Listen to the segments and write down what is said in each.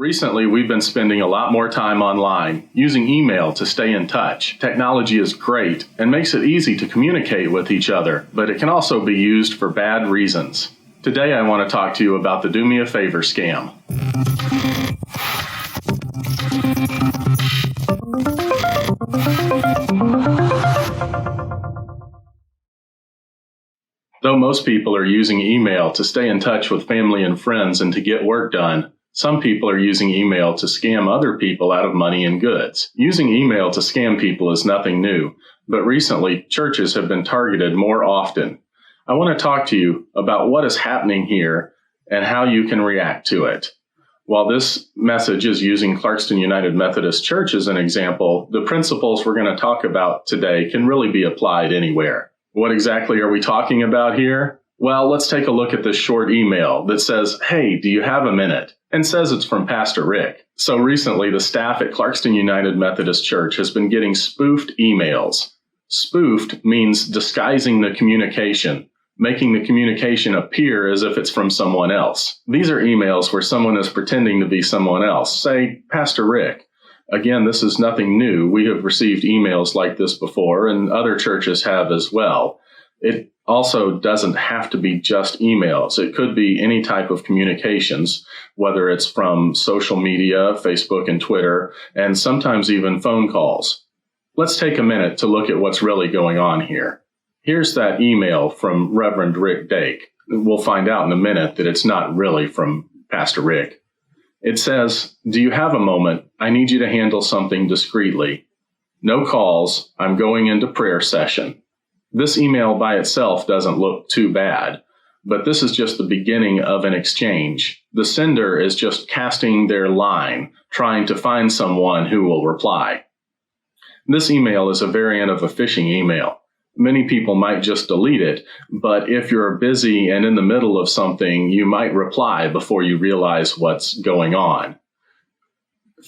Recently, we've been spending a lot more time online, using email to stay in touch. Technology is great and makes it easy to communicate with each other, but it can also be used for bad reasons. Today, I want to talk to you about the Do Me a Favor scam. Though most people are using email to stay in touch with family and friends and to get work done, some people are using email to scam other people out of money and goods. Using email to scam people is nothing new, but recently churches have been targeted more often. I want to talk to you about what is happening here and how you can react to it. While this message is using Clarkston United Methodist Church as an example, the principles we're going to talk about today can really be applied anywhere. What exactly are we talking about here? Well, let's take a look at this short email that says, "Hey, do you have a minute?" and says it's from Pastor Rick. So recently, the staff at Clarkston United Methodist Church has been getting spoofed emails. Spoofed means disguising the communication, making the communication appear as if it's from someone else. These are emails where someone is pretending to be someone else. Say, "Pastor Rick." Again, this is nothing new. We have received emails like this before, and other churches have as well. It also doesn't have to be just emails. It could be any type of communications, whether it's from social media, Facebook and Twitter, and sometimes even phone calls. Let's take a minute to look at what's really going on here. Here's that email from Reverend Rick Dake. We'll find out in a minute that it's not really from Pastor Rick. It says, "Do you have a moment? I need you to handle something discreetly. No calls. I'm going into prayer session." This email by itself doesn't look too bad, but this is just the beginning of an exchange. The sender is just casting their line, trying to find someone who will reply. This email is a variant of a phishing email. Many people might just delete it, but if you're busy and in the middle of something, you might reply before you realize what's going on.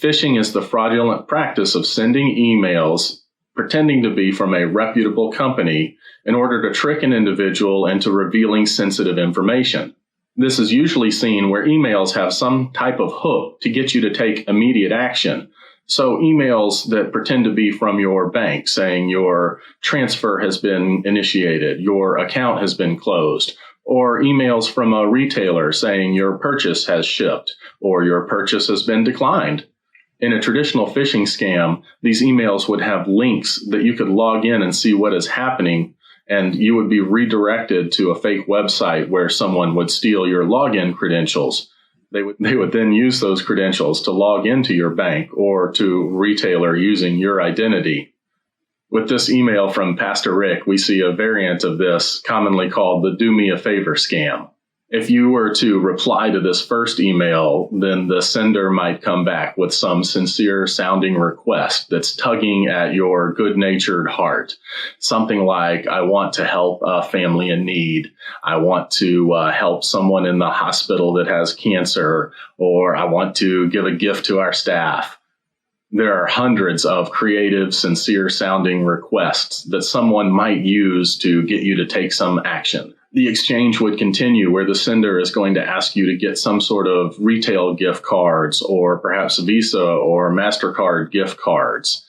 Phishing is the fraudulent practice of sending emails pretending to be from a reputable company in order to trick an individual into revealing sensitive information. This is usually seen where emails have some type of hook to get you to take immediate action. So emails that pretend to be from your bank saying your transfer has been initiated, your account has been closed, or emails from a retailer saying your purchase has shipped or your purchase has been declined. In a traditional phishing scam, these emails would have links that you could log in and see what is happening, and you would be redirected to a fake website where someone would steal your login credentials. They would then use those credentials to log into your bank or to retailer using your identity. With this email from Pastor Rick, we see a variant of this commonly called the Do Me a Favor scam. If you were to reply to this first email, then the sender might come back with some sincere sounding request that's tugging at your good-natured heart. Something like, "I want to help a family in need. I want to help someone in the hospital that has cancer," or "I want to give a gift to our staff." There are hundreds of creative, sincere sounding requests that someone might use to get you to take some action. The exchange would continue where the sender is going to ask you to get some sort of retail gift cards or perhaps Visa or MasterCard gift cards.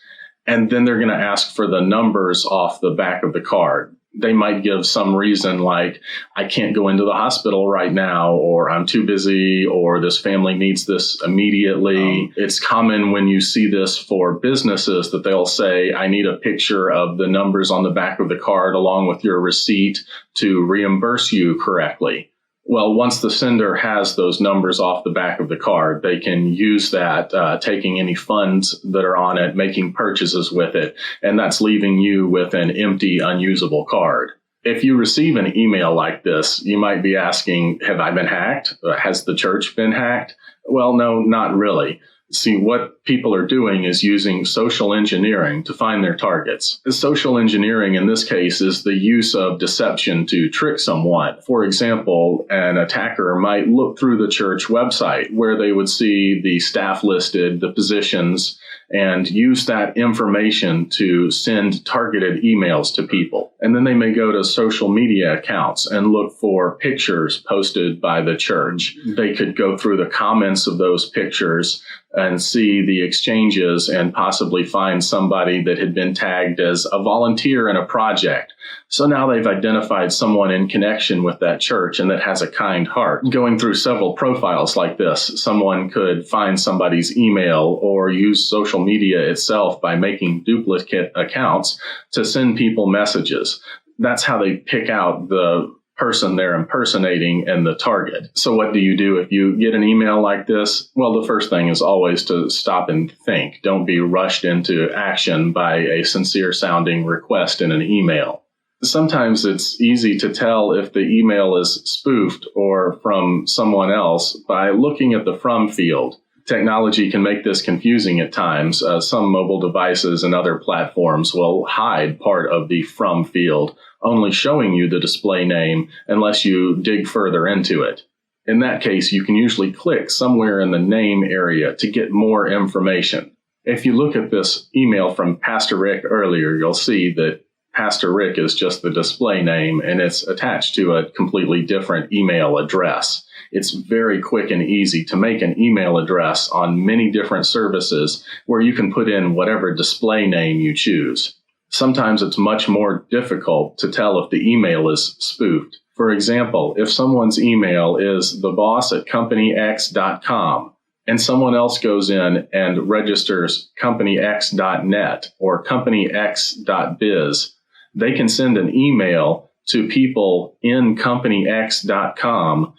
And then they're going to ask for the numbers off the back of the card. They might give some reason like, "I can't go into the hospital right now," or "I'm too busy," or "this family needs this immediately." It's common when you see this for businesses that they'll say, "I need a picture of the numbers on the back of the card along with your receipt to reimburse you correctly." Well, once the sender has those numbers off the back of the card, they can use that, taking any funds that are on it, making purchases with it, and that's leaving you with an empty, unusable card. If you receive an email like this, you might be asking, "Have I been hacked? Has the church been hacked?" Well, no, not really. See, what people are doing is using social engineering to find their targets. Social engineering in this case is the use of deception to trick someone. For example, an attacker might look through the church website where they would see the staff listed, the positions, and use that information to send targeted emails to people. And then they may go to social media accounts and look for pictures posted by the church. They could go through the comments of those pictures and see the exchanges and possibly find somebody that had been tagged as a volunteer in a project. So now they've identified someone in connection with that church and that has a kind heart. Going through several profiles like this, someone could find somebody's email or use social media itself by making duplicate accounts to send people messages. That's how they pick out the person they're impersonating and the target. So what do you do if you get an email like this? Well, the first thing is always to stop and think. Don't be rushed into action by a sincere sounding request in an email. Sometimes it's easy to tell if the email is spoofed or from someone else by looking at the from field. Technology can make this confusing at times. Some mobile devices and other platforms will hide part of the from field, only showing you the display name unless you dig further into it. In that case, you can usually click somewhere in the name area to get more information. If you look at this email from Pastor Rick earlier, you'll see that Pastor Rick is just the display name, and it's attached to a completely different email address. It's very quick and easy to make an email address on many different services where you can put in whatever display name you choose. Sometimes it's much more difficult to tell if the email is spoofed. For example, if someone's email is theboss@companyx.com and someone else goes in and registers companyx.net or companyx.biz, they can send an email to people in companyx.com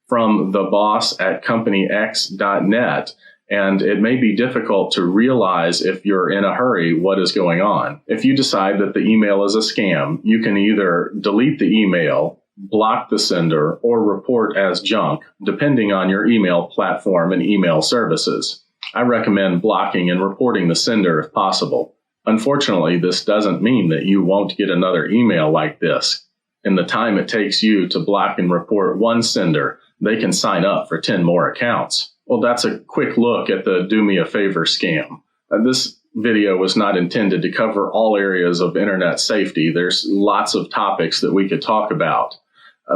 from theboss@companyx.net, and it may be difficult to realize if you're in a hurry what is going on. If you decide that the email is a scam, you can either delete the email, block the sender, or report as junk, depending on your email platform and email services. I recommend blocking and reporting the sender if possible. Unfortunately, this doesn't mean that you won't get another email like this. In the time it takes you to block and report one sender, they can sign up for 10 more accounts. Well, that's a quick look at the Do Me a Favor scam. This video was not intended to cover all areas of internet safety. There's lots of topics that we could talk about.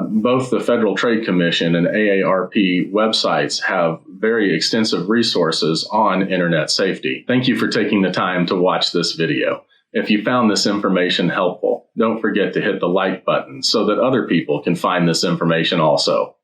Both the Federal Trade Commission and AARP websites have very extensive resources on internet safety. Thank you for taking the time to watch this video. If you found this information helpful, don't forget to hit the like button so that other people can find this information also.